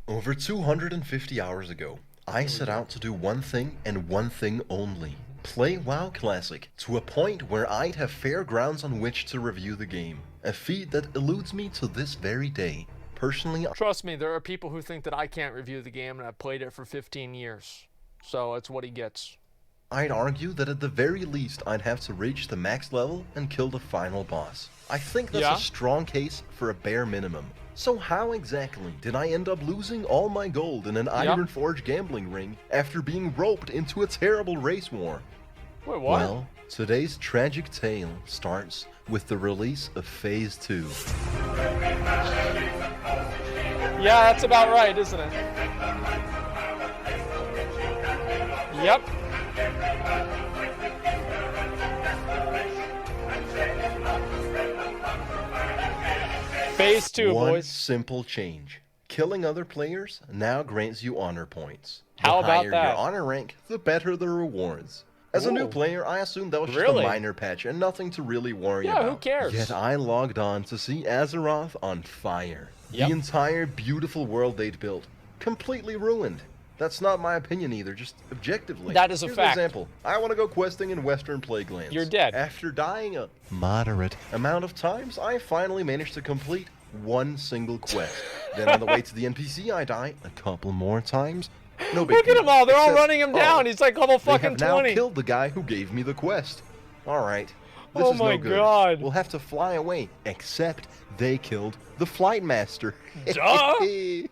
Over 250 hours ago, I set out to do one thing and one thing only. Play Wowclassic to a point where I'd have fair grounds on which to review the game. A feat that eludes me to this very day. Personally, Trust me, there are people who think that I can't review the game and I've played it for 15 years. So it's what he gets. I'd argue that at the very least I'd have to reach the max level and kill the final boss. I think that's a strong case for a bare minimum. So how exactly did I end up losing all my gold in an Ironforge gambling ring after being roped into a terrible race war? Wait, what? Well, today's tragic tale starts with the release of Phase 2. Yeah, that's about right, isn't it? Yep. Phase 2, One boys. simple change. Killing other players now grants you honor points. How The about higher that? your honor rank, the better the rewards. As a new Ooh. player, I assumed that was just Really? a minor patch and nothing to really worry Yeah, about. who cares? Yet I logged on to see AZEROTH on fire. Yep. The entire beautiful world they'd built, completely ruined. That's not my opinion either, just objectively. That is a Here's fact. An example. I want to go questing in Western Plaguelands. You're dead. After dying a moderate amount of times, I finally managed to complete one single quest. Then on the way to the NPC, I die a couple more times. No big Look at deal. them all. They're all Except, running him down. He's like level they fucking have now 20. killed the guy who gave me the quest. All right. This Oh is my no good. God. We'll have to fly away. Except they killed the flight master. Duh. This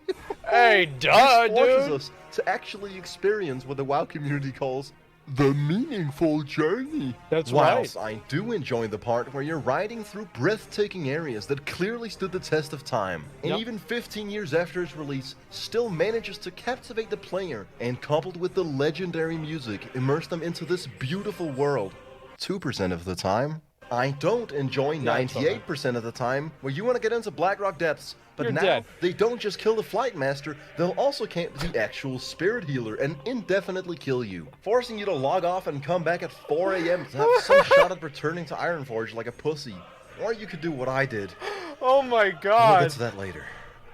Hey, duh, forces dude. us to actually experience what the WoW community calls the meaningful journey. That's Whilst right. I do enjoy the part where you're riding through breathtaking areas that clearly stood the test of time, and Yep. even 15 years after its release, still manages to captivate the player, and coupled with the legendary music, immerse them into this beautiful world. 2% of the time, I don't enjoy Yeah, it's 98% of the time, where you want to get into Blackrock Depths, but You're now dead. they don't just kill the flight master, they'll also camp the actual spirit healer and indefinitely kill you, forcing you to log off and come back at 4 a.m. to have some shot at returning to Ironforge like a pussy. Or you could do what I did. Oh my We'll god. get to that later.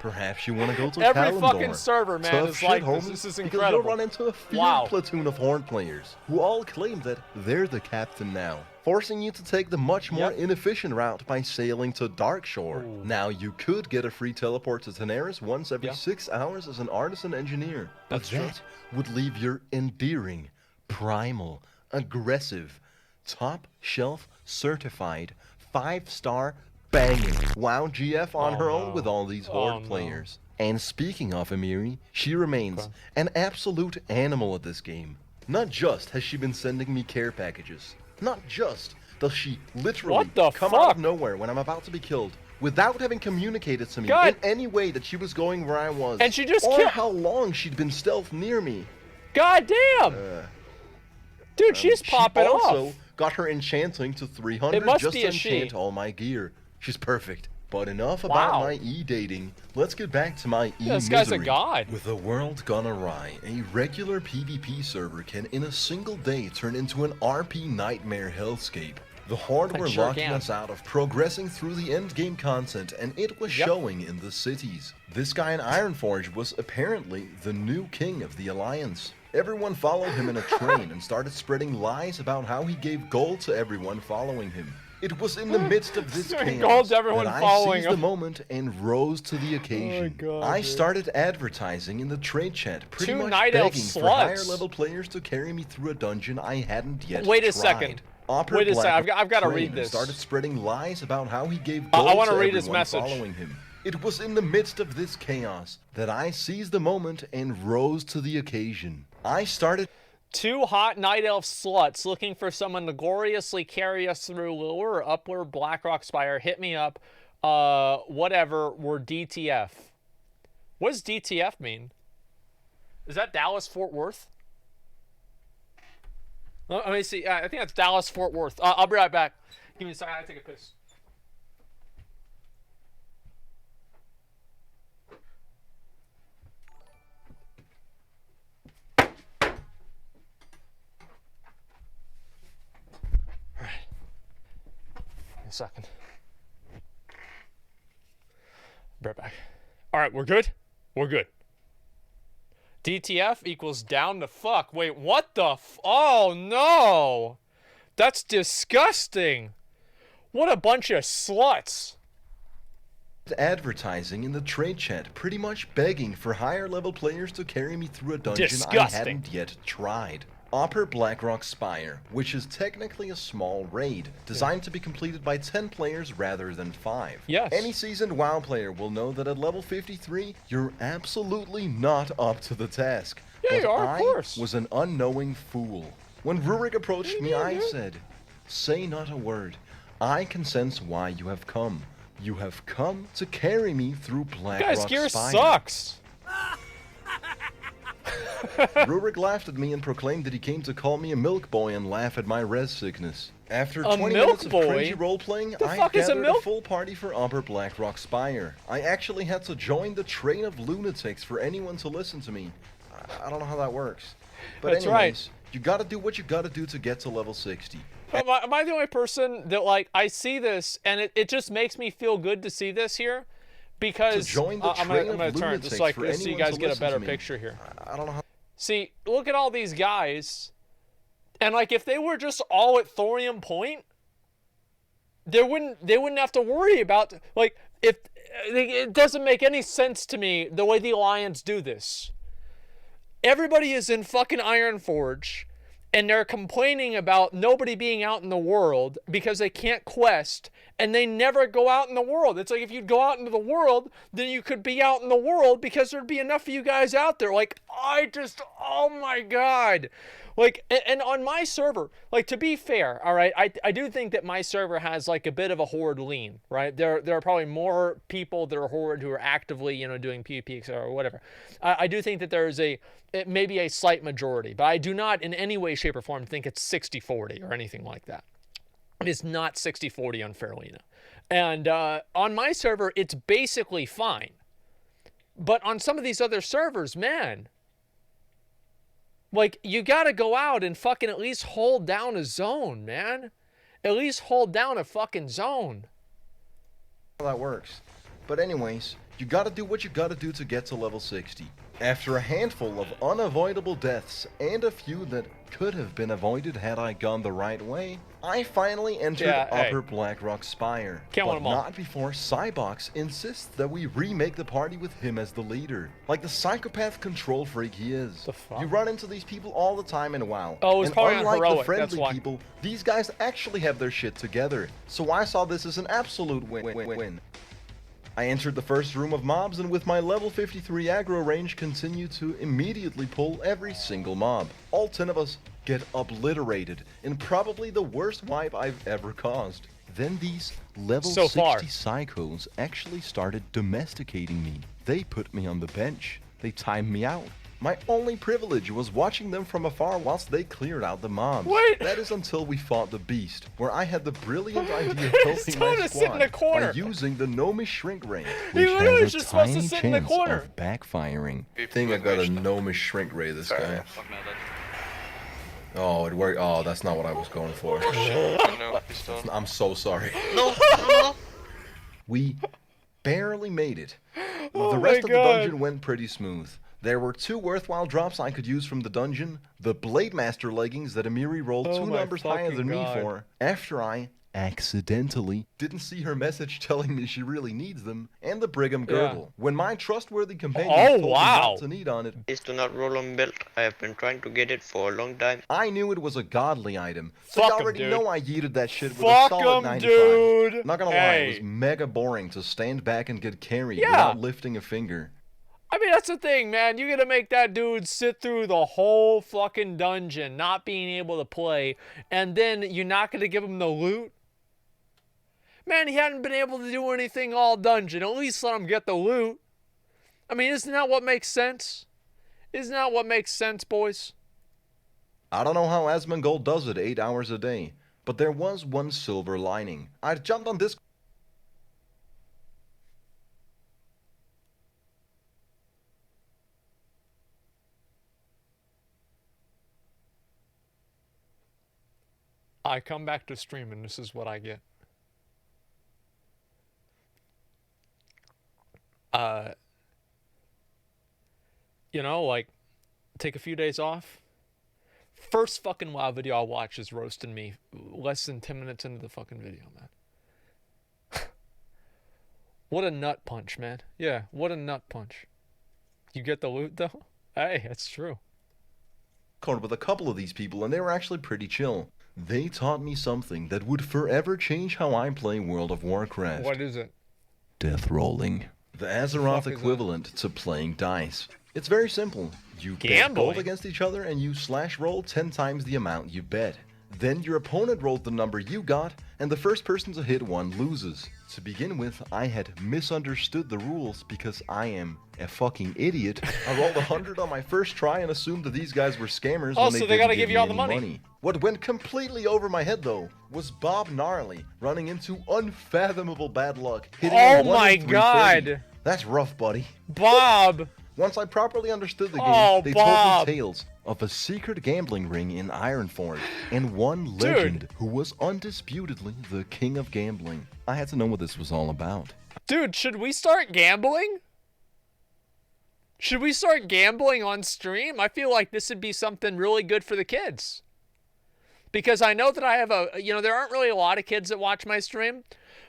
Perhaps you want to go to Every Kalimdor. fucking server, man, Tough is shit, like this. homie, This is because incredible. you'll run into a feared Wow. platoon of Horn players who all claim that they're the captain now, forcing you to take the much more Yep. inefficient route by sailing to Darkshore. Ooh. Now, you could get a free teleport to Tenaris once every Yeah. 6 hours as an artisan engineer, but That's true. that would leave your endearing, primal, aggressive, top-shelf certified, 5-star banging WoW GF on Oh, her own no. with all these Oh, Horde no. players. And speaking of Amiri, she remains an absolute animal at this game. Not just has she been sending me care packages, not just does she literally What the come out fuck? of nowhere when I'm about to be killed without having communicated to me God. in any way that she was going where I was, And she just or killed- how long she'd been stealth near me. God damn. Dude, she's popping she also off. got her enchanting to 300 It must just be to a she. enchant all my gear. She's perfect. But enough about Wow. my e-dating. Let's get back to my Yeah, this guy's a e-misery. god. With the world gone awry, a regular PvP server can in a single day turn into an RP nightmare hellscape. The Horde were sure locking can. us out of progressing through the endgame content, and it was Yep. showing in the cities. This guy in Ironforge was apparently the new king of the Alliance. Everyone followed him in a train and started spreading lies about how he gave gold to everyone following him. It was in the midst of this Giving chaos gold to everyone that I following seized the him. moment and rose to the occasion. God, I dude. started advertising in the trade chat, pretty Two much night elf begging for sluts. higher level players to carry me through a dungeon I hadn't yet Wait a tried. second. Opera Wait a second. Black I've gotta trained read and this. started spreading lies about how he gave I gold wanna to read his everyone message. following him. It was in the midst of this chaos that I seized the moment and rose to the occasion. I started 2 hot night elf sluts looking for someone to gloriously carry us through lower or upward Blackrock Spire. Hit me up. Whatever. We're DTF. What does DTF mean? Is that Dallas Fort Worth? Let me see. I think that's Dallas Fort Worth. I'll be right back. Give me a second. I gotta take a piss. A second. Be right back. All right, we're good. We're good. DTF equals down to fuck. Wait, what the oh no! That's disgusting! What a bunch of sluts! Advertising in the trade chat, pretty much begging for higher level players to carry me through a dungeon Disgusting. I hadn't yet tried. Upper Blackrock Spire, which is technically a small raid, designed to be completed by 10 players rather than 5. Yes. Any seasoned WoW player will know that at level 53, you're absolutely not up to the task. Yeah, you are, of course. I was an unknowing fool. When Rurik approached me, I said, "Say not a word. I can sense why you have come. You have come to carry me through Blackrock Spire." Guys, gear sucks! Rurik laughed at me and proclaimed that he came to call me a milk boy and laugh at my res sickness. After 20 minutes of cringy role-playing, I gathered a full party for Upper Blackrock Spire. I actually had to join the train of lunatics for anyone to listen to me. I don't know how that works. But That's anyways, right. You gotta do what you gotta do to get to level 60. Am I the only person that, like, I see this, and it just makes me feel good to see this here? Because I'm gonna turn it just like this so you guys get a better picture here. I don't know how... See, look at all these guys, and like if they were just all at Thorium Point, they wouldn't have to worry about, like, if it doesn't make any sense to me the way the Alliance do this. Everybody is in fucking Ironforge, and they're complaining about nobody being out in the world because they can't quest, and they never go out in the world. It's like if you'd go out into the world, then you could be out in the world because there'd be enough of you guys out there. Like, oh my God. Like, and on my server, like, to be fair, all right, I do think that my server has, like, a bit of a horde lean, right? There are probably more people that are horde who are actively, you know, doing PvP or whatever. I do think that there is maybe a slight majority, but I do not in any way, shape, or form think it's 60-40 or anything like that. It is not 60-40 on Fairlena. And on my server, it's basically fine. But on some of these other servers, man, like, you gotta go out and fucking at least hold down a zone, man. At least hold down a fucking zone. How that works. But anyways, you gotta do what you gotta do to get to level 60. After a handful of unavoidable deaths, and a few that could have been avoided had I gone the right way, I finally entered Upper Blackrock Spire. But not before Cybox insists that we remake the party with him as the leader. Like the psychopath control freak he is. You run into these people all the time in WoW. Oh, it's probably unlike heroic, the friendly people, these guys actually have their shit together. So I saw this as an absolute win. I entered the first room of mobs, and with my level 53 aggro range continued to immediately pull every single mob. All 10 of us get obliterated in probably the worst wipe I've ever caused. Then these level 60 psychos actually started domesticating me. They put me on the bench. They timed me out. My only privilege was watching them from afar whilst they cleared out the mobs. Wait. That is until we fought the beast, where I had the brilliant idea of helping my squad by using the Gnomish Shrink Ray, which has a tiny chance of backfiring. I think I got a Gnomish Shrink Ray, this guy. Oh, it worked. Oh, that's not what I was going for. I'm so sorry. No. We barely made it. The rest of the dungeon went pretty smooth. There were 2 worthwhile drops I could use from the dungeon, the Blade Master leggings that Amiri rolled 2 numbers higher than me for, after I accidentally didn't see her message telling me she really needs them, and the Brigham girdle. When my trustworthy companion told me not to need on it, is to not roll on belt. I have been trying to get it for a long time. I knew it was a godly item, so you already know I yeeted that shit with a solid 95. Dude. Not gonna lie, it was mega boring to stand back and get carried without lifting a finger. I mean, that's the thing, man. You're gonna make that dude sit through the whole fucking dungeon not being able to play, and then you're not gonna give him the loot? Man, he hadn't been able to do anything all dungeon. At least let him get the loot. I mean, isn't that what makes sense? Isn't that what makes sense, boys? I don't know how Asmongold does it 8 hours a day, but there was one silver lining. I jumped on this. I come back to stream and this is what I get. You know, like, take a few days off. First fucking WoW video I watched is roasting me less than 10 minutes into the fucking video, man. What a nut punch, man. Yeah, what a nut punch. You get the loot, though? Hey, that's true. With a couple of these people, and they were actually pretty chill. They taught me something that would forever change how I play World of Warcraft. What is it? Death rolling. The AZEROTH equivalent to playing dice. It's very simple. You bet gold against each other and you slash roll 10 times the amount you bet. Then your opponent rolled the number you got, and the first person to hit one loses. To begin with, I had misunderstood the rules because I am a fucking idiot. I rolled 100 on my first try and assumed that these guys were scammers when they gotta give you all the money. What went completely over my head, though, was Bob Gnarly running into unfathomable bad luck, hitting oh my god! That's rough, buddy. Bob! Once I properly understood the game, they told me tales of a secret gambling ring in Ironforge, and one legend who was undisputedly the king of gambling. I had to know what this was all about. Dude, should we start gambling? Should we start gambling on stream? I feel like this would be something really good for the kids. Because I know that I have there aren't really a lot of kids that watch my stream,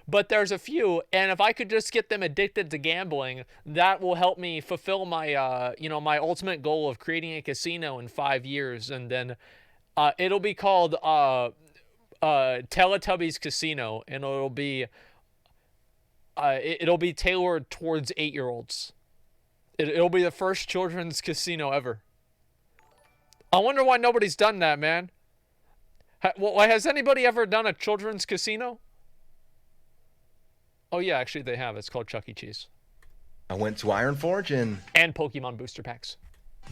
but there's a few, and if I could just get them addicted to gambling, that will help me fulfill my, my ultimate goal of creating a casino in 5 years, and then it'll be called Teletubbies Casino, and it'll be tailored towards 8-year-olds. It'll be the first children's casino ever. I wonder why nobody's done that, man. Has anybody ever done a children's casino? Oh yeah, actually they have. It's called Chuck E. Cheese. I went to Ironforge and Pokemon booster packs.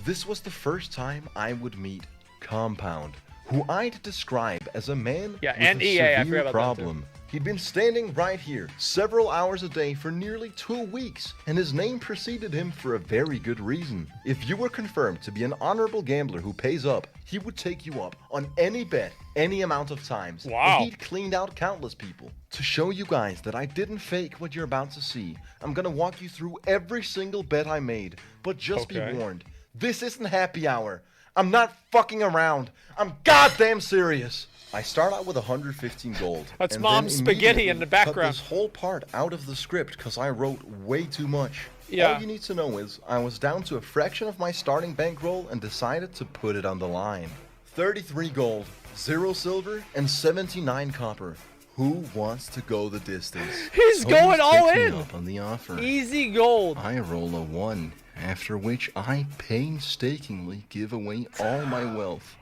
This was the first time I would meet Compound, who I'd describe as a man with a severe problem. He'd been standing right here several hours a day for nearly 2 weeks, and his name preceded him for a very good reason. If you were confirmed to be an honorable gambler who pays up, he would take you up on any bet, any amount of times. Wow. And he'd cleaned out countless people. To show you guys that I didn't fake what you're about to see, I'm gonna walk you through every single bet I made, but just be warned, this isn't happy hour. I'm not fucking around. I'm goddamn serious. I start out with 115 gold. That's mom's spaghetti in the background. Cut this whole part out of the script because I wrote way too much. Yeah. All you need to know is I was down to a fraction of my starting bankroll and decided to put it on the line. 33 gold, 0 silver, and 79 copper. Who wants to go the distance? He's going all in. Up on the offer. Easy gold. I roll a 1, after which I painstakingly give away all my wealth.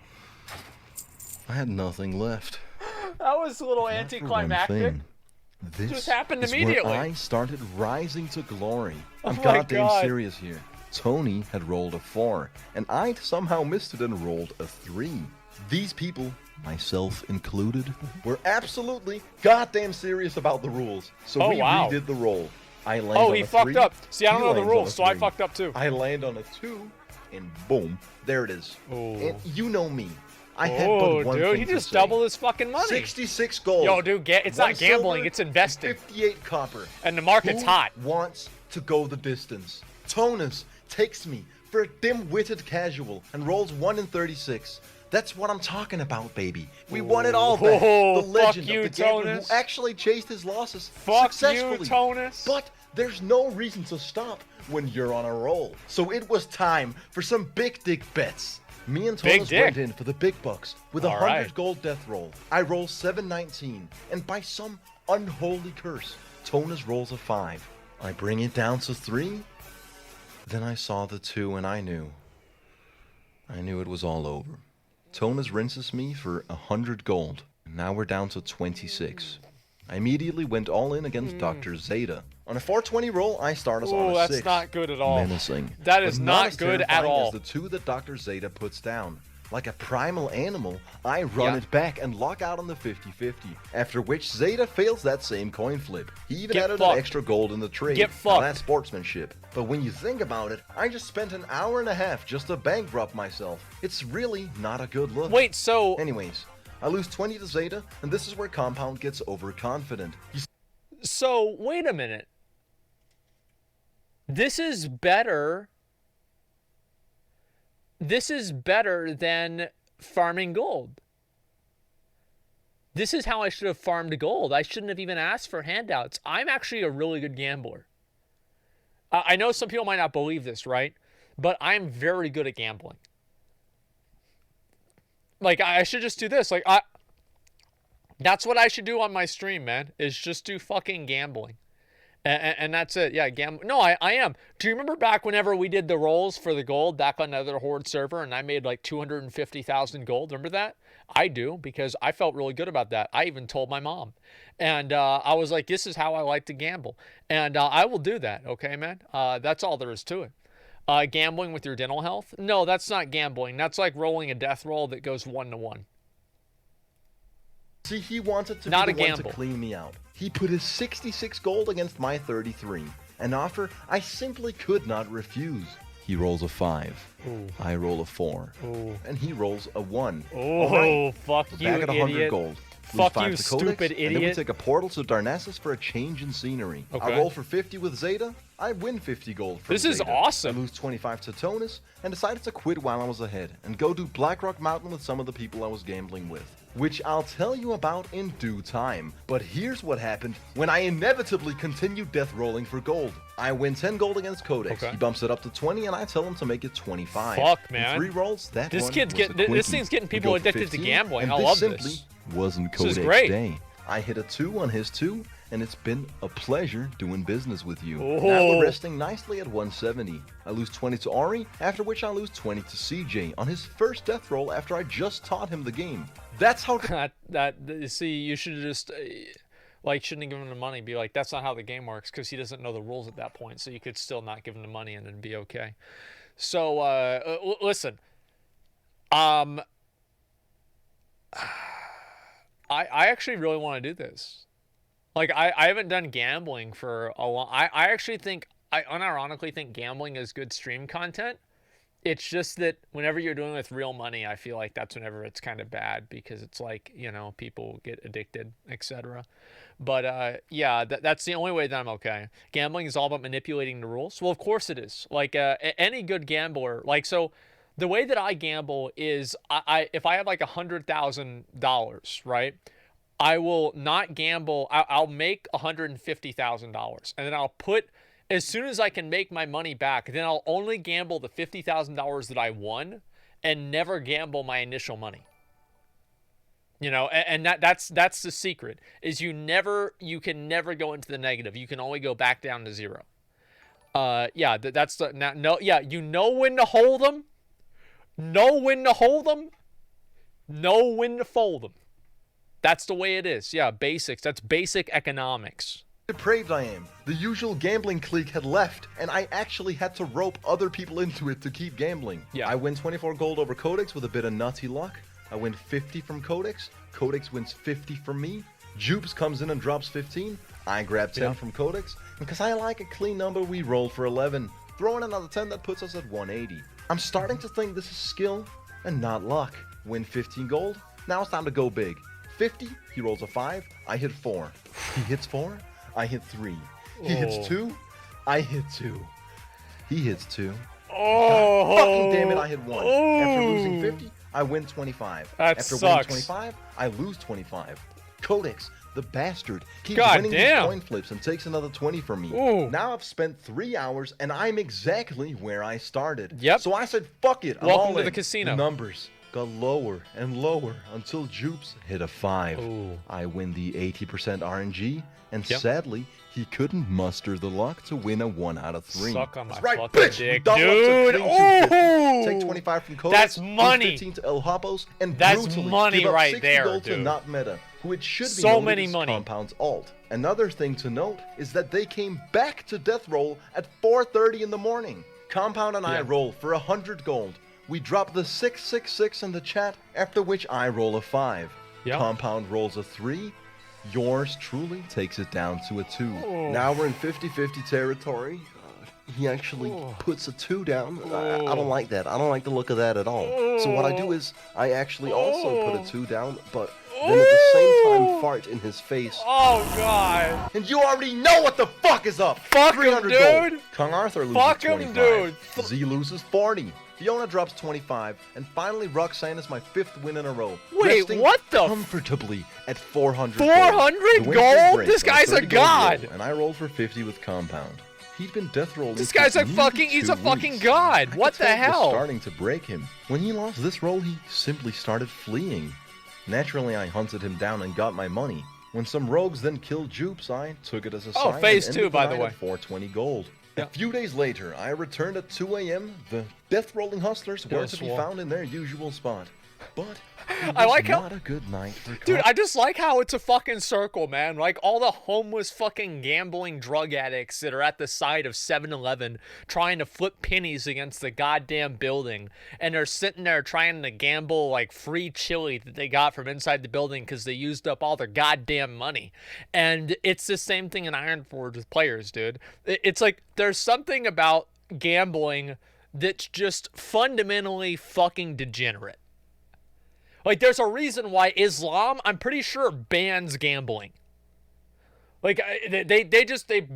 I had nothing left. That was a little anticlimactic. This just happened is immediately. Where I started rising to glory. I'm my goddamn God. serious here. Tony had rolled a 4, and I'd somehow missed it and rolled a 3. These people, myself included, were absolutely goddamn serious about the rules. So we redid the roll. I land on he a fucked 3, up. See, I don't know the lands on rules, a so I 3. fucked up too. I land on a 2, and boom, there it is. Oh. And you know me. I had but one dude, thing he to just say. doubled his fucking money. 66 gold. Yo, dude, it's not gambling, it's investing. 58 copper. And the market's hot. Wants to go the distance? Tonus takes me for a dim-witted casual and rolls 1 in 36. That's what I'm talking about, baby. We won it all back. The legend you, of the gambler Tonus. who actually chased his losses Fuck successfully. you, Tonus. But there's no reason to stop when you're on a roll. So it was time for some big dick bets. Me and Tonus went in for the big bucks with a 100 gold death roll. I roll 719, and by some unholy curse, Tonus rolls a 5. I bring it down to 3. Then I saw the 2 and I knew it was all over. Tonus rinses me for 100 gold. Now we're down to 26. I immediately went all in against Dr. Zeta. On a 420 roll, I start us on a 6. That's not good at all. Menacing. That is but not good at all. As the 2 that Dr. Zeta puts down. Like a primal animal, I run it back and lock out on the 50-50, after which Zeta fails that same coin flip. He even added an extra gold in the trade. Now that's sportsmanship. But when you think about it, I just spent an hour and a half just to bankrupt myself. It's really not a good look. Wait, so... Anyways, I lose 20 to Zeta, and this is where Compound gets overconfident. So, wait a minute. This is better this is better than farming gold. This is how I should have farmed gold. I shouldn't have even asked for handouts. I'm actually a really good gambler. I know some people might not believe this, right? But I'm very good at gambling. Like, I should just do this. Like, that's what I should do on my stream, man, is just do fucking gambling. And that's it. Yeah, No, I am. Do you remember back whenever we did the rolls for the gold back on another Horde server and I made like 250,000 gold? Remember that? I do, because I felt really good about that. I even told my mom. And I was like, this is how I like to gamble. And I will do that, okay, man? That's all there is to it. Gambling with your dental health? No, that's not gambling. That's like rolling a death roll that goes 1-to-1. See, he wanted to Not be a the one gamble. to clean me out. He put his 66 gold against my 33, an offer I simply could not refuse. He rolls a 5. Ooh. I roll a 4. Ooh. And he rolls a 1. Oh, right. fuck you, Back at 100 idiot. gold. Fuck Lose 5 you, to Codex, stupid And then we idiot. take a portal to Darnassus for a change in scenery. Okay. I roll for 50 with Zeta. I win 50 gold from This is Zeta. awesome. I lose 25 to Tonus and decided to quit while I was ahead and go do Blackrock Mountain with some of the people I was gambling with, which I'll tell you about in due time. But here's what happened when I inevitably continued death rolling for gold. I win 10 gold against Codex. Okay. He bumps it up to 20 and I tell him to make it 25. Fuck, man. In 3 rolls, that This one kid's was getting- a this quickie. thing's getting We people go for addicted to 15, gambling. and I this love simply this. wasn't This is Codex great. day. I hit a 2 on his 2, and it's been a pleasure doing business with you. Oh. Now we're resting nicely at 170. I lose 20 to Ari, after which I lose 20 to CJ on his first death roll after I just taught him the game. That's how... See, you should just... like, shouldn't have given him the money. Be like, that's not how the game works, because he doesn't know the rules at that point. So you could still not give him the money and it'd be okay. So, listen. I actually really want to do this. Like, I haven't done gambling for a long... I actually think... I unironically think gambling is good stream content. It's just that whenever you're doing it with real money, I feel like that's whenever it's kind of bad, because it's like, you know, people get addicted, etc. But yeah, that's the only way that I'm okay. Gambling is all about manipulating the rules. Well, of course it is. Like any good gambler, like, so the way that I gamble is if I have like $100,000, right? I will not gamble. I'll make $150,000, and then I'll put, as soon as I can make my money back, then I'll only gamble the $50,000 that I won and never gamble my initial money. You know, and that's the secret, is you can never go into the negative. You can only go back down to 0. Yeah, that's the, no, yeah, you know when to hold them, know when to hold them, know when to fold them. That's the way it is. Yeah, basics. That's basic economics. Depraved I am. The usual gambling clique had left, and I actually had to rope other people into it to keep gambling. Yeah. I win 24 gold over Codex with a bit of nutty luck. I win 50 from Codex. Codex wins 50 from me. Jupes comes in and drops 15. I grab 10 from Codex. And because I like a clean number, we roll for 11. Throw in another 10, that puts us at 180. I'm starting to think this is skill and not luck. Win 15 gold. Now it's time to go big. 50, he rolls a 5. I hit 4. He hits 4. I hit 3. He hits 2. I hit 2. He hits 2. Oh, God fucking damn it, I hit 1. After losing 50, I win 25. That After sucks. winning 25, I lose 25. Codex, the bastard, keeps God winning damn. these coin flips and takes another 20 from me. Ooh. Now I've spent 3 hours and I'm exactly where I started. Yep. So I said, fuck it, I'm Welcome all to in. the casino. The numbers got lower and lower until Jupes hit a 5. Ooh. I win the 80% RNG, and Yep. sadly, he couldn't muster the luck to win a 1 out of 3. Suck on my That's right, fucking bitch! dick, Double up to dude. 2250. Ooh. Take 25 from Codex. That's lose money. 15 to El Hopos, and That's brutally money give up right 60 there, gold to dude. Not Meta, who it should be So noted many is money. Compound's alt. Another thing to note is that they came back to Death Roll at 4:30 in the morning. Compound and I Yeah. roll for 100 gold. We drop the 666 in the chat, after which I roll a 5. Yep. Compound rolls a 3. Yours truly takes it down to a 2. Oh. Now we're in 50-50 territory. he actually puts a 2 down. I don't like that. I don't like the look of that at all. So what I do is I actually also put a 2 down, but then at the same time fart in his face. Oh, God. And you already know what the fuck is up. Fuck him, dude. Gold. Kung Arthur loses Fuck 25. him, dude. Z loses 40. Fiona drops 25, and finally Roxanne is my 5th win in a row. Wait, what the comfortably at 400 400 gold? This guy's a god. And I rolled for 50 with Compound. He'd been death rolling. This guy's a fucking, he's a fucking god. What the hell? Starting to break him. When he lost this roll, he simply started fleeing. Naturally, I hunted him down and got my money. When some rogues then killed Jupes, I took it as a sign. Oh, phase 2, by the way. 420 gold. Yeah. A few days later, I returned at 2 a.m. The death-rolling hustlers were to be found in their usual spot. But it was not a good night for Dude, I just like how it's a fucking circle, man. Like, all the homeless fucking gambling drug addicts that are at the side of 7-Eleven trying to flip pennies against the goddamn building. And they're sitting there trying to gamble, like, free chili that they got from inside the building because they used up all their goddamn money. And it's the same thing in Ironforge with players, dude. It's like, there's something about gambling that's just fundamentally fucking degenerate. Like, there's a reason why Islam, I'm pretty sure, bans gambling. Like, they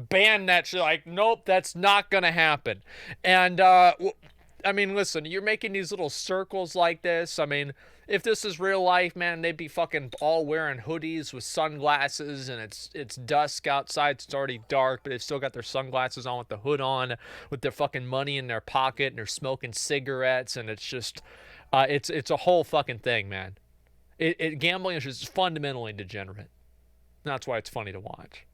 ban that shit. Like, nope, that's not gonna happen. And, I mean, listen, you're making these little circles like this. I mean, if this is real life, man, they'd be fucking all wearing hoodies with sunglasses, and it's dusk outside, so it's already dark, but they've still got their sunglasses on with the hood on, with their fucking money in their pocket, and they're smoking cigarettes, and it's just... it's a whole fucking thing, man. Gambling is just fundamentally degenerate. That's why it's funny to watch.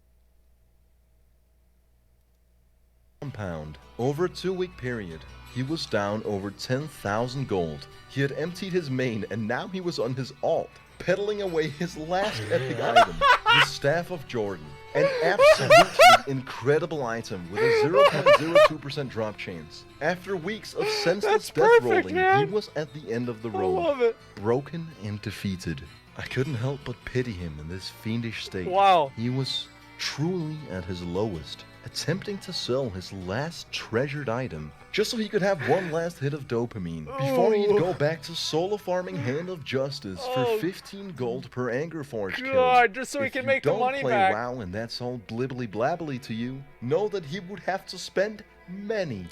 Compound. Over a 2-week period, he was down over 10,000 gold. He had emptied his main, and now he was on his alt, peddling away his last epic item, the Staff of Jordan. An absolutely incredible item with a 0.02% drop chance. After weeks of senseless death rolling, he was at the end of the road. I love it. Broken and defeated. I couldn't help but pity him in this fiendish state. Wow. He was truly at his lowest, attempting to sell his last treasured item just so he could have one last hit of dopamine before he'd go back to solo farming Hand of Justice for 15 gold per Angerforge kill. God, just so he can make the money back. If you don't play WoW and that's all blibbly blabbly to you, know that he would have to spend many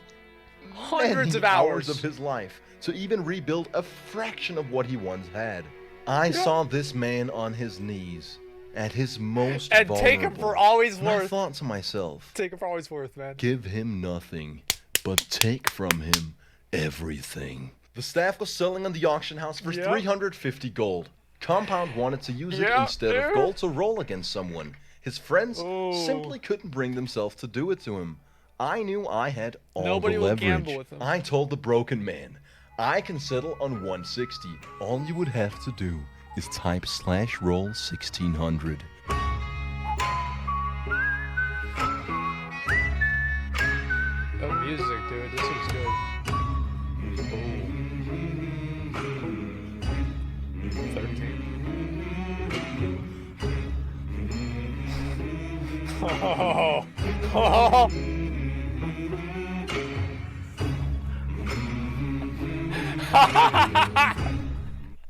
hundreds of hours of his life to even rebuild a fraction of what he once had. I saw this man on his knees at his most vulnerable. And take him for all he's worth. I thought to myself, take him for all he's worth, man. Give him nothing, but take from him everything. The staff was selling on the auction house for 350 gold. Compound wanted to use it instead of gold to roll against someone. His friends simply couldn't bring themselves to do it to him. I knew I had all the leverage. Nobody would gamble with him. I told the broken man, I can settle on 160. All you would have to do is type /roll 1600. Oh, music, dude. This is good. 13. Oh.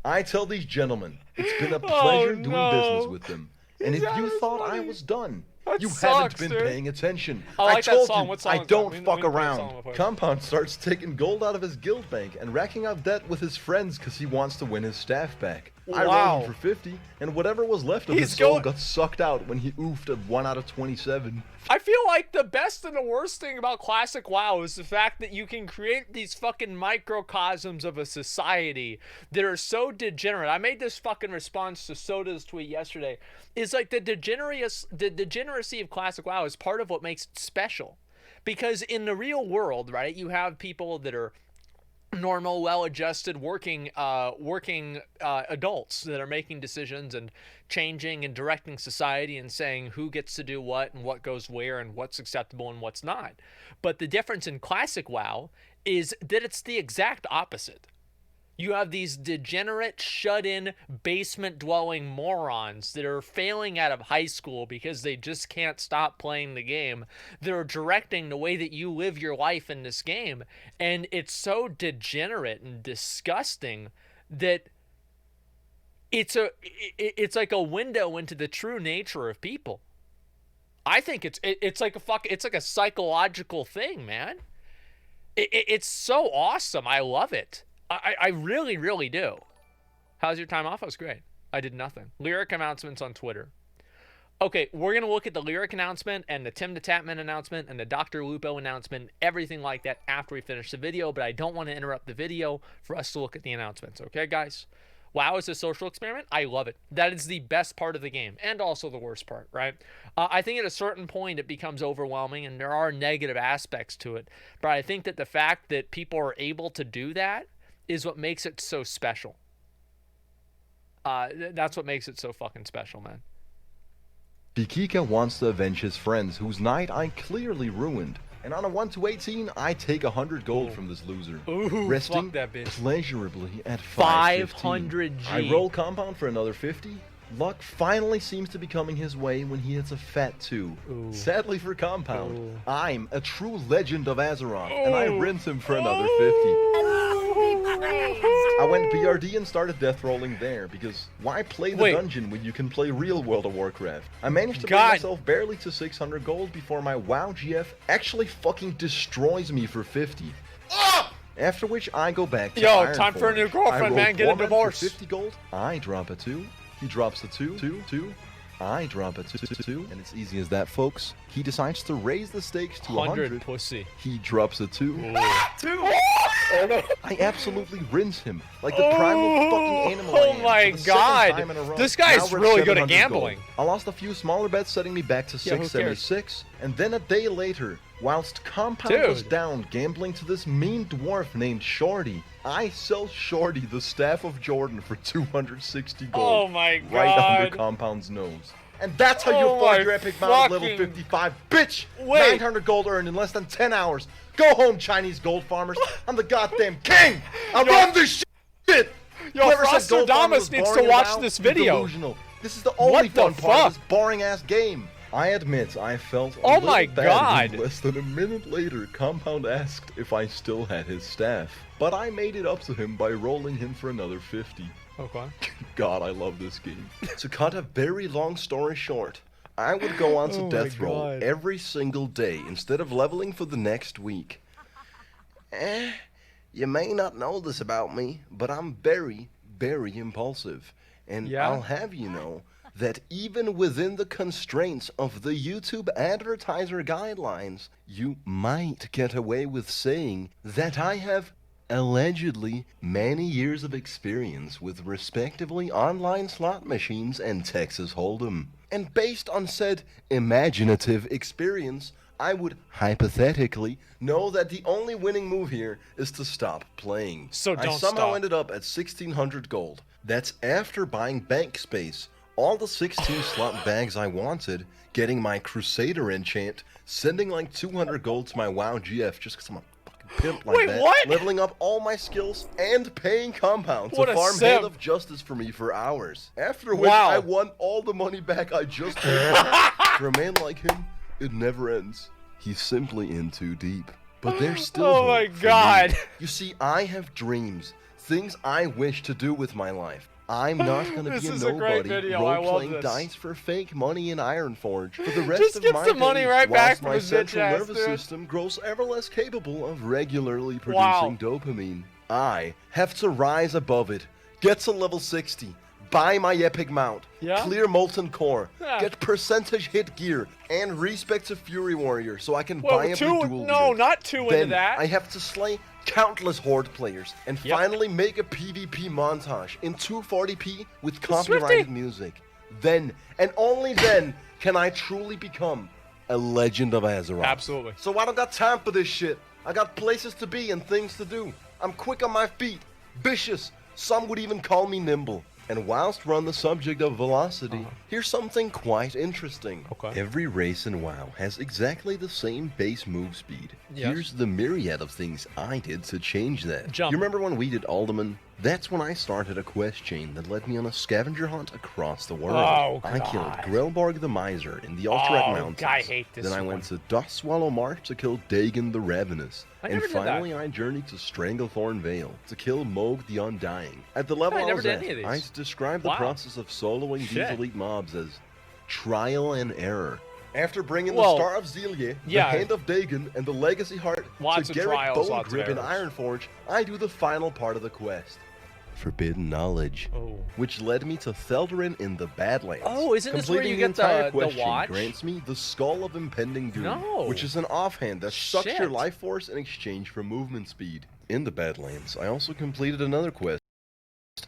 I tell these gentlemen, it's been a pleasure doing business with them. And if you thought I was done, you haven't been paying attention. I told you, I don't fuck around. Compound starts taking gold out of his guild bank and racking up debt with his friends because he wants to win his staff back. I rolled him for 50, and whatever was left of his soul got sucked out when he oofed at 1 out of 27. I feel like the best and the worst thing about Classic WoW is the fact that you can create these fucking microcosms of a society that are so degenerate. I made this fucking response to Soda's tweet yesterday. Is like the degeneracy of Classic WoW is part of what makes it special. Because in the real world, right, you have people that are normal, well-adjusted, working adults that are making decisions and changing and directing society and saying who gets to do what and what goes where and what's acceptable and what's not. But the difference in Classic WoW is that it's the exact opposite. You have these degenerate, shut-in, basement-dwelling morons that are failing out of high school because they just can't stop playing the game. They're directing the way that you live your life in this game. And it's so degenerate and disgusting that it's like a window into the true nature of people. I think it's like a psychological thing, man. It's so awesome. I love it. I really, really do. How's your time off? It was great. I did nothing. Lyric announcements on Twitter. Okay, we're going to look at the Lyric announcement and the Tim the Tapman announcement and the Dr. Lupo announcement, everything like that after we finish the video, but I don't want to interrupt the video for us to look at the announcements. Okay, guys? WoW is a social experiment. I love it. That is the best part of the game, and also the worst part, right? I think at a certain point it becomes overwhelming, and there are negative aspects to it. But I think that the fact that people are able to do that is what makes it so special. That's what makes it so fucking special, man. Bikika wants to avenge his friends, whose night I clearly ruined. And on a 1 to 18, I take 100 gold from this loser. Ooh, resting fuck that bitch. Pleasurably at 500 G. I roll compound for another 50. Luck finally seems to be coming his way when he hits a fat 2. Ooh. Sadly for compound, Ooh. I'm a true legend of AZEROTH, and I rinse him for another 50. I went BRD and started death rolling there, because why play the dungeon when you can play real World of Warcraft? I managed to bring myself barely to 600 gold before my WoW GF actually fucking destroys me for 50. After which I go back to Ironforge. Time for a new girlfriend, man. Get a divorce. 50 gold, I drop a 2. He drops a 2. I drop a 2. And it's easy as that, folks. He decides to raise the stakes to 100. Pussy. He drops a 2. 2! Oh, no. I absolutely rinse him like the primal fucking animal. Oh my god. This guy's really good at gambling. Gold. I lost a few smaller bets, setting me back to 676. And then a day later, whilst compound was down gambling to this mean dwarf named Shorty, I sell Shorty the Staff of Jordan for 260 gold. Oh my god. Right under compound's nose. And that's how you fought your epic mount level 55, bitch! 900 gold earned in less than 10 hours. Go home, Chinese gold farmers. I'm the goddamn king! I run this shit! Yo, Frostodamus needs to watch this video. Delusional. This is the only fun part of this boring-ass game. I admit I felt a little bad when less than a minute later, Compound asked if I still had his staff. But I made it up to him by rolling him for another 50. Okay. God, I love this game. To cut a very long story short, I would go on to death roll every single day instead of leveling for the next week. You may not know this about me, but I'm very, very impulsive. And I'll have you know that even within the constraints of the YouTube advertiser guidelines, you might get away with saying that I have allegedly many years of experience with respectively online slot machines and Texas Hold'em. And based on said imaginative experience, I would hypothetically know that the only winning move here is to stop playing. So don't I somehow ended up at 1600 gold. That's after buying bank space, all the 16 slot bags I wanted, getting my Crusader enchant, sending like 200 gold to my WoW GF just because I'm a pimp like that. What? Leveling up all my skills and paying compound to farm Hail of Justice for me for hours. After which I won all the money back I just paid. For a man like him, it never ends. He's simply in too deep. But there's still hope my god. You see, I have dreams, things I wish to do with my life. I'm not gonna be a nobody role-playing dice for fake money in Ironforge for the rest of my days, money right back my central nervous system grows ever less capable of regularly producing dopamine. I have to rise above it, get to level 60, buy my epic mount, clear Molten Core, get percentage hit gear, and respect to Fury Warrior so I can buy every dual No, not two then into that. I have to slay countless Horde players and finally make a PvP montage in 240p with copyrighted music. Then, and only then, can I truly become a legend of AZEROTH. Absolutely. So I don't got time for this shit. I got places to be and things to do. I'm quick on my feet, vicious, some would even call me nimble. And whilst we're on the subject of velocity, here's something quite interesting. Every race in WoW has exactly the same base move speed. Here's the myriad of things I did to change that. You remember when we did Alderman? That's when I started a quest chain that led me on a scavenger hunt across the world. Oh, I God. killed Grelborg the Miser in the Alterac Mountains. I hate this Then I one. went to Dustswallow Marsh to kill Dagon the Ravenous. I And never did that. finally I journeyed to Stranglethorn Vale to kill Moog the Undying. At the level I I never was did at, any of these. I described the Wow. process of soloing these Shit. elite mobs as trial and error. After bringing Well, the Star of Zelia, yeah. the Hand of Dagon, and the Legacy Heart Lots to of Garrett trials, Bone lots of Grip in errors. Ironforge, I do the final part of the quest. Forbidden Knowledge, Oh. which led me to Theldarin in the Badlands. Oh, isn't this where you Completing get entire the quest chain watch? grants me the Skull of Impending Doom, No. which is an offhand that sucks your Shit. life force in exchange for movement speed. In the Badlands, I also completed another quest,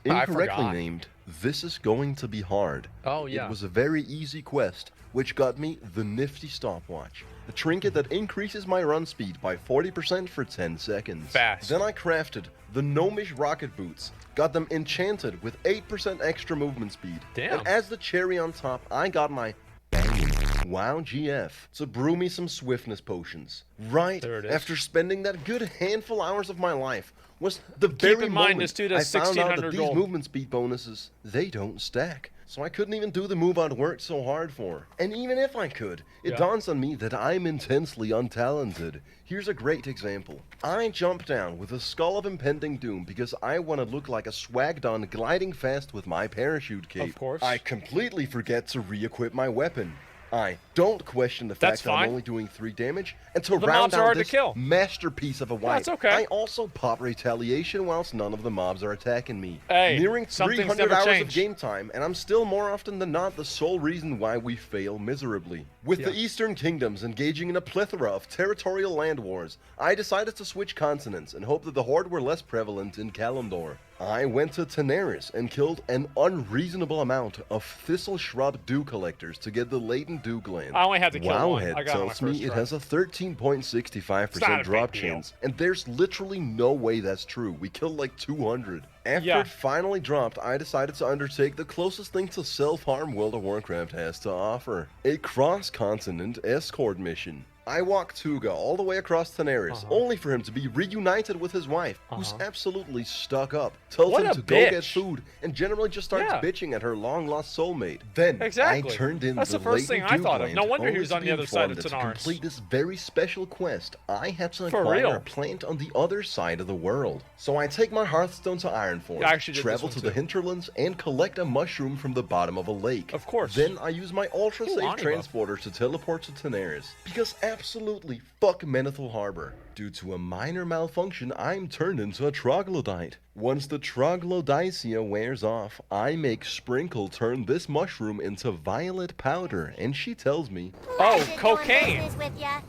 I incorrectly forgot. named This Is Going to Be Hard. Oh, yeah. It was a very easy quest, which got me the nifty stopwatch, a trinket that increases my run speed by 40% for 10 seconds. Fast. Then I crafted the Gnomish rocket boots, got them enchanted with 8% extra movement speed. Damn. And as the cherry on top, I got my banging Wow GF to brew me some swiftness potions. Right There it is. after spending that good handful hours of my life was the very in mind, moment this dude I has found out 1600 that these gold. movement speed bonuses, they don't stack. So I couldn't even do the move I'd worked so hard for. And even if I could, it Yeah. dawns on me that I'm intensely untalented. Here's a great example. I jump down with a Skull of Impending Doom because I want to look like a swagdon gliding fast with my parachute cape. Of course. I completely forget to re-equip my weapon. I don't question the That's fact that I'm fine. only doing 3 damage, and to The round mobs are out hard to this kill. masterpiece of a wipe, That's okay. I also pop retaliation whilst none of the mobs are attacking me. Hey, Nearing some things 300 never hours change. of game time, and I'm still more often than not the sole reason why we fail miserably. With the Eastern Kingdoms engaging in a plethora of territorial land wars, I decided to switch continents and hope that the Horde were less prevalent in Kalimdor. I went to Tenaris and killed an unreasonable amount of Thistle Shrub Dew collectors to get the latent Dew gland. I only had to kill one. Wowhead I got it on my tells me first it try. has a 13.65% a drop big deal. chance, and there's literally no way that's true. We killed like 200. After Yeah. it finally dropped, I decided to undertake the closest thing to self-harm World of Warcraft has to offer. A cross-continent escort mission. I walked Tuga all the way across Tenaris, only for him to be reunited with his wife, who's absolutely stuck up, tells What him a to go get bitch. food, and generally just starts Yeah. bitching at her long-lost soulmate. Then Exactly. I turned in That's the the first thing latent I thought of. Dew No gland, wonder he only was to on be the other side of informed that to Tenaris. complete this very special quest, I had to For acquire real. a plant on the other side of the world. So I take my Hearthstone to Ironforge, I actually did this travel one to the too. hinterlands, and collect a mushroom from the bottom of a lake. Of course. Then I use my ultra Ooh, safe Aniba. transporter to teleport to Tenaris. Because absolutely fuck Menethil Harbor. Due to a minor malfunction, I'm turned into a troglodyte. Once the troglodycia wears off, I make Sprinkle turn this mushroom into violet powder, and she tells me, Oh, cocaine.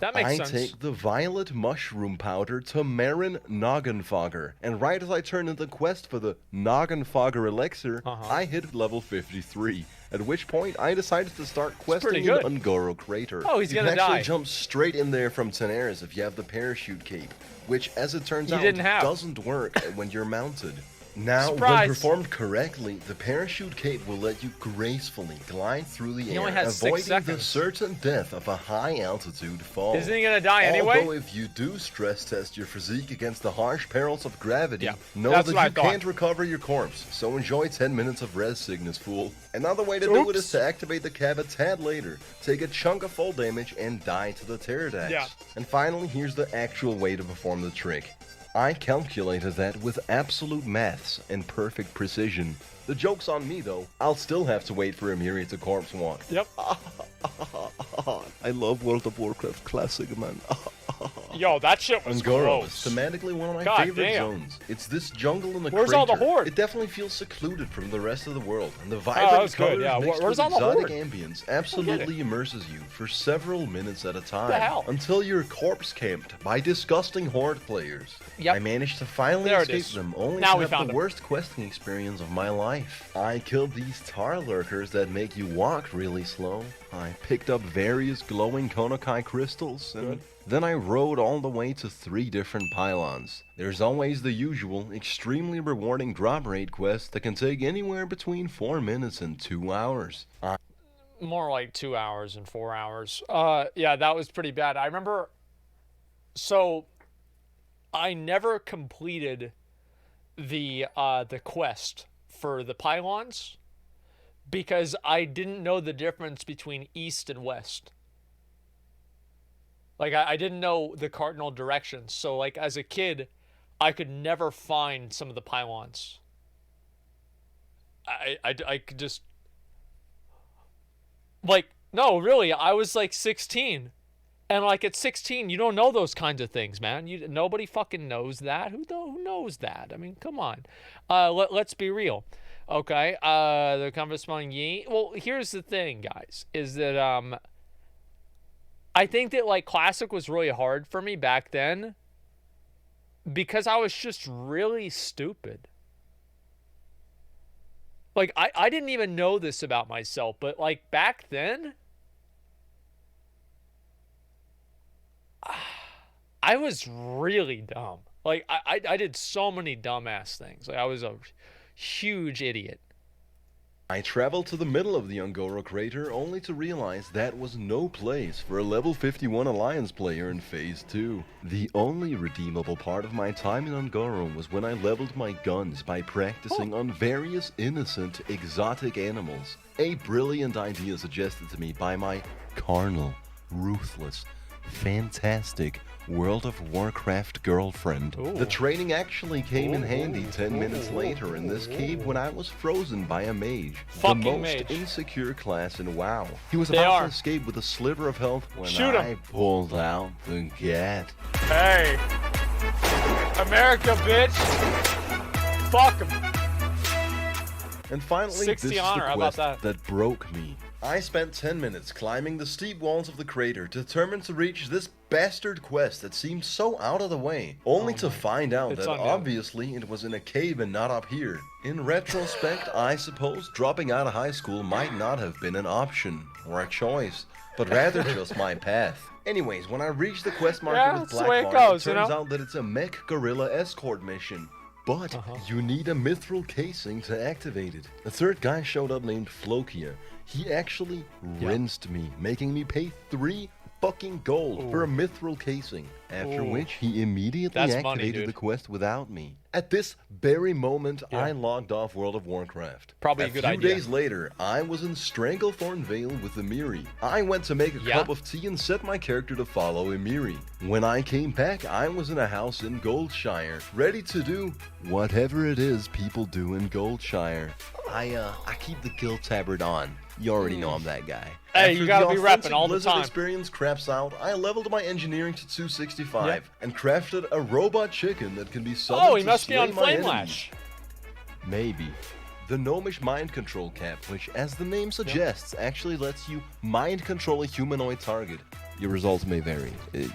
That makes I sense. take the violet mushroom powder to Marin Noggenfogger, and right as I turn in the quest for the Noggenfogger elixir, I hit level 53. At which point, I decided to start questing pretty in good. Ungoro Crater. Oh, he's you gonna can actually die. jump straight in there from Tenaris if you have the parachute cape, which, as it turns You out, didn't have. doesn't work when you're mounted. Now, when Surprise. performed correctly, the parachute cape will let you gracefully glide through the He air, only has 6 avoiding the seconds. certain death of a high-altitude fall. Isn't he gonna die anyway? Although if you do stress test your physique against the harsh perils of gravity, Yeah, know that's that what I you thought. can't recover your corpse, so enjoy 10 minutes of res sickness, fool. Another way to do it is Oops. to activate the cab a tad later, take a chunk of fall damage, and die to the pterodax. Yeah. And finally, here's the actual way to perform the trick. I calculated that with absolute maths and perfect precision. The joke's on me, though. I'll still have to wait for Emiri to corpse walk. Yep. I love World of Warcraft Classic, man. Yo, that shit was Ungoro is gross. thematically one of my God favorite damn. zones. It's this jungle in the Where's crater. all the horde? It definitely feels secluded from the rest of the world, and the that vibrant was good, colors yeah. mixed Where's with all the exotic horde? ambience absolutely immerses you for several minutes at a time. the hell? Until you're corpse camped by disgusting horde players. Yep. I managed to finally There it escape is. them, only Now to we have found the him. worst questing experience of my life. I killed these tar lurkers that make you walk really slow. I picked up various glowing Konokai crystals, and then I rode all the way to 3 different pylons. There's always the usual, extremely rewarding drop rate quest that can take anywhere between 4 minutes and 2 hours. More like 2 hours and 4 hours. Yeah, that was pretty bad. I remember. So, I never completed the quest for the pylons because I didn't know the difference between east and west. Like, I didn't know the cardinal directions. So, like, as a kid, I could never find some of the pylons. I could just... Like, no, really, I was, like, 16. And, like, at 16, you don't know those kinds of things, man. Nobody fucking knows that. Who knows that? I mean, come on. Let's be real. Okay, the compass spelling ye. Well, here's the thing, guys, is that, I think that, like, Classic was really hard for me back then because I was just really stupid. Like, I didn't even know this about myself, but, like, back then, I was really dumb. Like, I did so many dumbass things. Like, I was a huge idiot. I traveled to the middle of the Ungoro crater only to realize that was no place for a level 51 Alliance player in Phase 2. The only redeemable part of my time in Ungoro was when I leveled my guns by practicing on various innocent exotic animals. A brilliant idea suggested to me by my carnal, ruthless, fantastic World of Warcraft girlfriend. Ooh. The training actually came in handy 10 minutes later in this cave when I was frozen by a mage. Fucking the most mage. Insecure class in WoW. He was about to escape with a sliver of health when Shoot I him. pulled out the gat. Hey. America, bitch. Fuck him. And finally, 60 this is honor, the how about quest that? broke me. I spent 10 minutes climbing the steep walls of the crater, determined to reach this bastard quest that seemed so out of the way, only to find out It's that unknown. obviously it was in a cave and not up here. In retrospect, I suppose dropping out of high school might not have been an option, or a choice, but rather just my path. Anyways, when I reached the quest marker Yeah, with that's the way it Blackrock, goes, it turns you know? out that it's a mech gorilla escort mission. But you need a mithril casing to activate it. A third guy showed up named Flokia. He actually rinsed me, making me pay 3 fucking gold for a mithril casing. After which he immediately That's activated money, dude. the quest without me. At this very moment, I logged off World of Warcraft. Probably a good idea. A few days later, I was in Stranglethorn Vale with Emiri. I went to make a cup of tea and set my character to follow Emiri. When I came back, I was in a house in Goldshire, ready to do whatever it is people do in Goldshire. I keep the guild tabard on. You already know I'm that guy. Hey, After you gotta the be authentic repping all the Blizzard time. experience craps out, I leveled my engineering to 265 and crafted a robot chicken that can be summoned Oh, he to must be slay on my Flame enemies. Lash. Maybe. The Gnomish Mind Control Cap, which, as the name suggests, actually lets you mind control a humanoid target. Your results may vary. It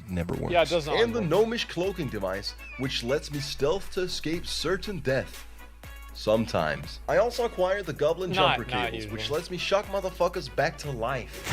never works. Yeah, it does not. And the Gnomish Cloaking Device, which lets me stealth to escape certain death. Sometimes. I also acquired the Goblin Jumper Cables, usually. which lets me shock motherfuckers back to life.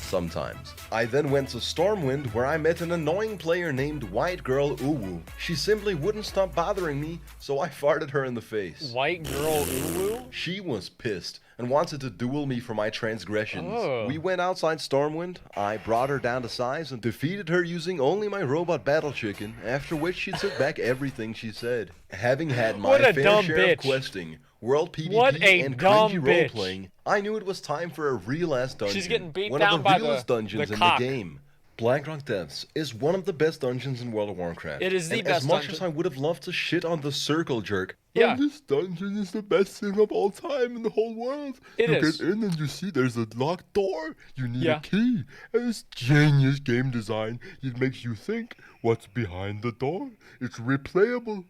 Sometimes. I then went to Stormwind, where I met an annoying player named White Girl Uwu. She simply wouldn't stop bothering me, so I farted her in the face. White girl Uwu? She was pissed and wanted to duel me for my transgressions. Oh. We went outside Stormwind, I brought her down to size and defeated her using only my robot battle chicken, after which she took back everything she said. Having had my What a fair dumb share bitch. of questing, world PvP What a and dumb cringy bitch. roleplaying, I knew it was time for a real-ass dungeon. She's getting beat one down of the by the- realest dungeons the in cock. the game. Blackrock Depths is one of the best dungeons in World of Warcraft. It is the and best as much dungeon. as I would have loved to shit on the Circle Jerk, Yeah. this dungeon is the best thing of all time in the whole world. It you is. get in and you see there's a locked door. You need Yeah. a key. And it's genius game design. It makes you think, what's behind the door? It's replayable.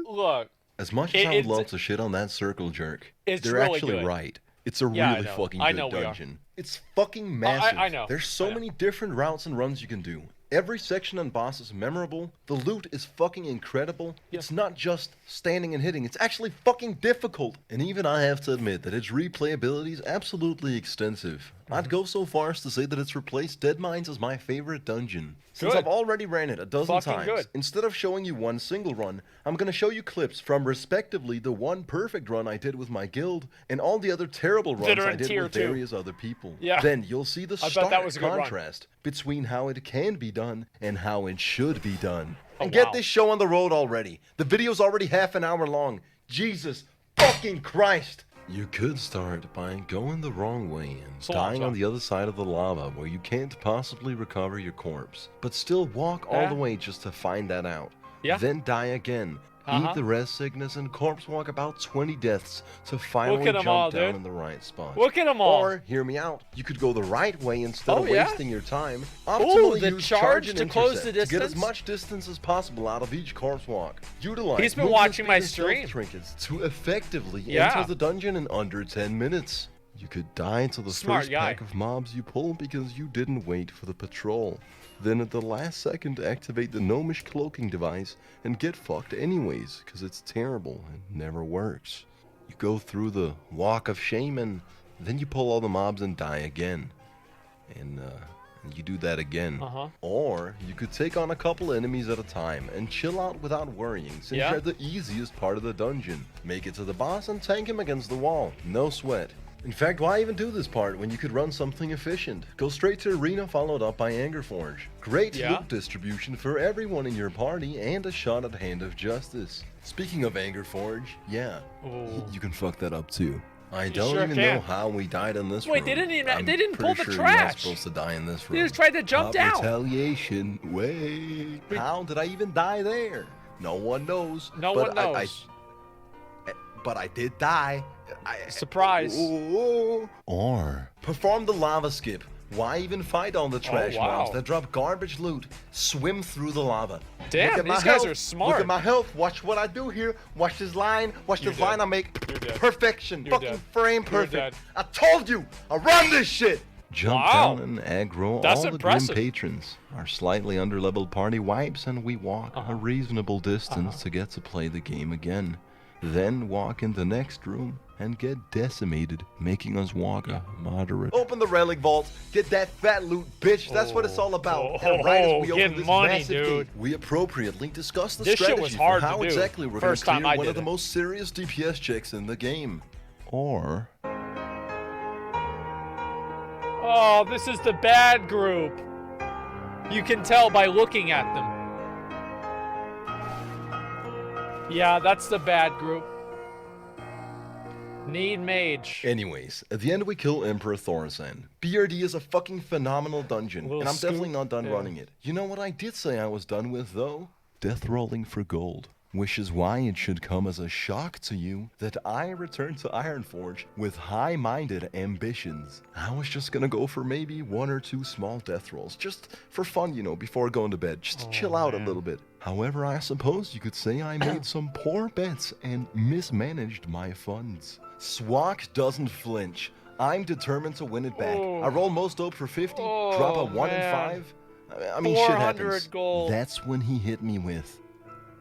Look, As much as I would it's- love to shit on that Circle Jerk, It's they're really actually good. right. It's a Yeah, I really know. fucking I good know we are. dungeon. It's fucking massive. I know. There's so I know. many different routes and runs you can do. Every section and boss is memorable. The loot is fucking incredible. It's not just standing and hitting. It's actually fucking difficult. And even I have to admit that its replayability is absolutely extensive. I'd go so far as to say that it's replaced Dead Mines as my favorite dungeon. Since Good. I've already ran it a dozen Fucking times, good. instead of showing you one single run, I'm going to show you clips from respectively the one perfect run I did with my guild and all the other terrible runs are I in did tier with 2. various other people. Yeah. Then you'll see the I bet stark that was a good run. contrast between how it can be done and how it should be done. Oh, And get wow. this show on the road already. The video's already half an hour long. Jesus fucking Christ! You could start by going the wrong way and dying on the other side of the lava where you can't possibly recover your corpse, but still walk all the way just to find that out. Yeah. Then die again. Eat the rest sickness and corpse walk about 20 deaths to finally jump all, down dude. in the right spot. Look at them all. Or, hear me out, you could go the right way instead of wasting your time. Ooh, Optimally the use charge and to close the intercept to get as distance? much distance as possible out of each corpse walk. Utilize He's been movement watching speed my and stealth stream. trinkets to effectively Yeah. enter the dungeon in under 10 minutes. You could die to the Smart first guy. pack of mobs you pull because you didn't wait for the patrol. Then at the last second activate the gnomish cloaking device and get fucked anyways because it's terrible and never works. You go through the walk of shame and then you pull all the mobs and die again. And you do that again. Or you could take on a couple enemies at a time and chill out without worrying since you're at the easiest part of the dungeon. Make it to the boss and tank him against the wall. No sweat. In fact, why even do this part when you could run something efficient? Go straight to Arena followed up by Angerforge. Great loot distribution for everyone in your party and a shot at Hand of Justice. Speaking of Angerforge, you can fuck that up too. I don't even know how we died in this room. Wait, they didn't pull the Pretty sure you're not trash. supposed to die in this room. They just tried to jump down. Retaliation. Wait. How did I even die there? No one knows. No one knows. But I did die. Surprise. Or perform the lava skip. Why even fight on the trash mobs that drop garbage loot? Swim through the lava. Damn, Look at these my guys health. are smart. Look at my health. Watch what I do here. Watch this line. Watch this line I make. Perfection. Fucking frame perfect. I told you. I run this shit. Jump down and aggro all the grim patrons. Our slightly underleveled party wipes and we walk a reasonable distance to get to play the game again. Then walk in the next room and get decimated, making us walk a moderate. Open the relic vault, get that fat loot, bitch. That's what it's all about. And right as we open this massive gate, we appropriately discuss the strategy for how exactly we're going to clear one of the most serious DPS checks in the game. Or... Oh, this is the bad group. You can tell by looking at them. Yeah, that's the bad group. Need mage. Anyways, at the end we kill Emperor Thorsan. BRD is a fucking phenomenal dungeon, and I'm definitely not done running it. You know what I did say I was done with, though? Death rolling for gold. Which is why it should come as a shock to you that I returned to Ironforge with high-minded ambitions. I was just gonna go for maybe 1 or 2 small death rolls, just for fun, you know, before going to bed, just to chill out a little bit. However, I suppose you could say I made some poor bets and mismanaged my funds. Swak doesn't flinch. I'm determined to win it back. I roll most dope for 50, drop a 1 in 5. I mean, shit happens. Gold. That's when he hit me with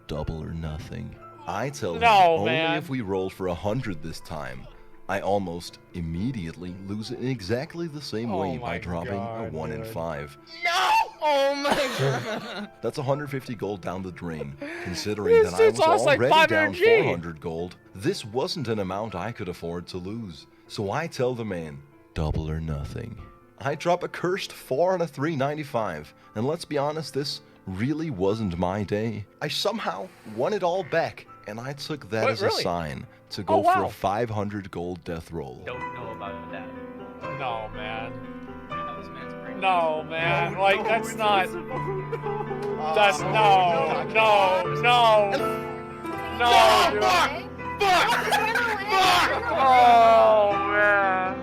double or nothing. I tell him only if we roll for 100 this time. I almost immediately lose it in exactly the same way by dropping a 1 in 5. No! Oh my god. That's 150 gold down the drain. Considering that I was already down 400 gold, this wasn't an amount I could afford to lose. So I tell the man, double or nothing. I drop a cursed 4 and a 395, and let's be honest, this really wasn't my day. I somehow won it all back, and I took that as a sign to go for a 500 gold death roll. Don't know about that. No, man. This man's pretty No, man. Like, that's not... That's... No, dude. Oh, man.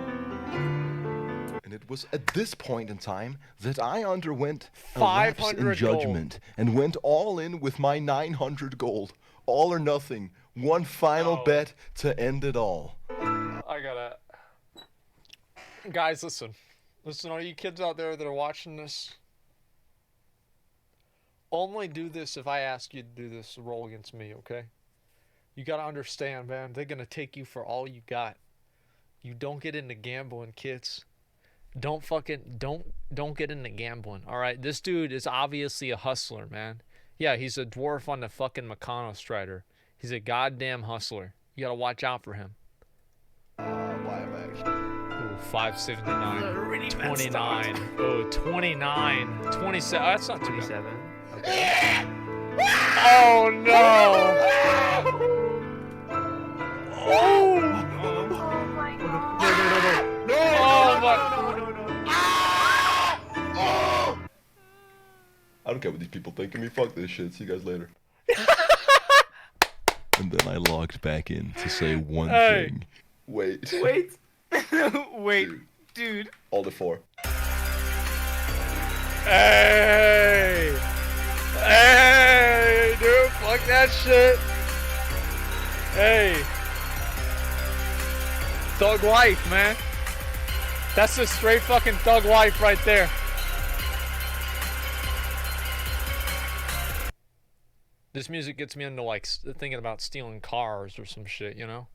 And it was at this point in time that I underwent a lapse in judgment and went all in with my 900 gold. All or nothing. One final bet to end it all. I gotta... Guys, listen. Listen, all you kids out there that are watching this. Only do this if I ask you to do this roll against me, okay? You gotta understand, man. They're gonna take you for all you got. You don't get into gambling, kids. Don't get into gambling. All right, this dude is obviously a hustler, man. Yeah, he's a dwarf on the fucking Meccano Strider. He's a goddamn hustler. You gotta watch out for him. Why am I actually? Ooh, 579. 29. Oh, 29. 27. That's not too bad. 27. Okay. Oh no! Oh! Oh my god. Oh my! I don't care what these people think of me. Fuck this shit. See you guys later. And then I logged back in to say one thing. Wait. Wait. Wait, dude. All the 4. Hey! Hey, dude, fuck that shit. Hey. Thug life, man. That's just straight fucking thug life right there. This music gets me into like thinking about stealing cars or some shit, you know?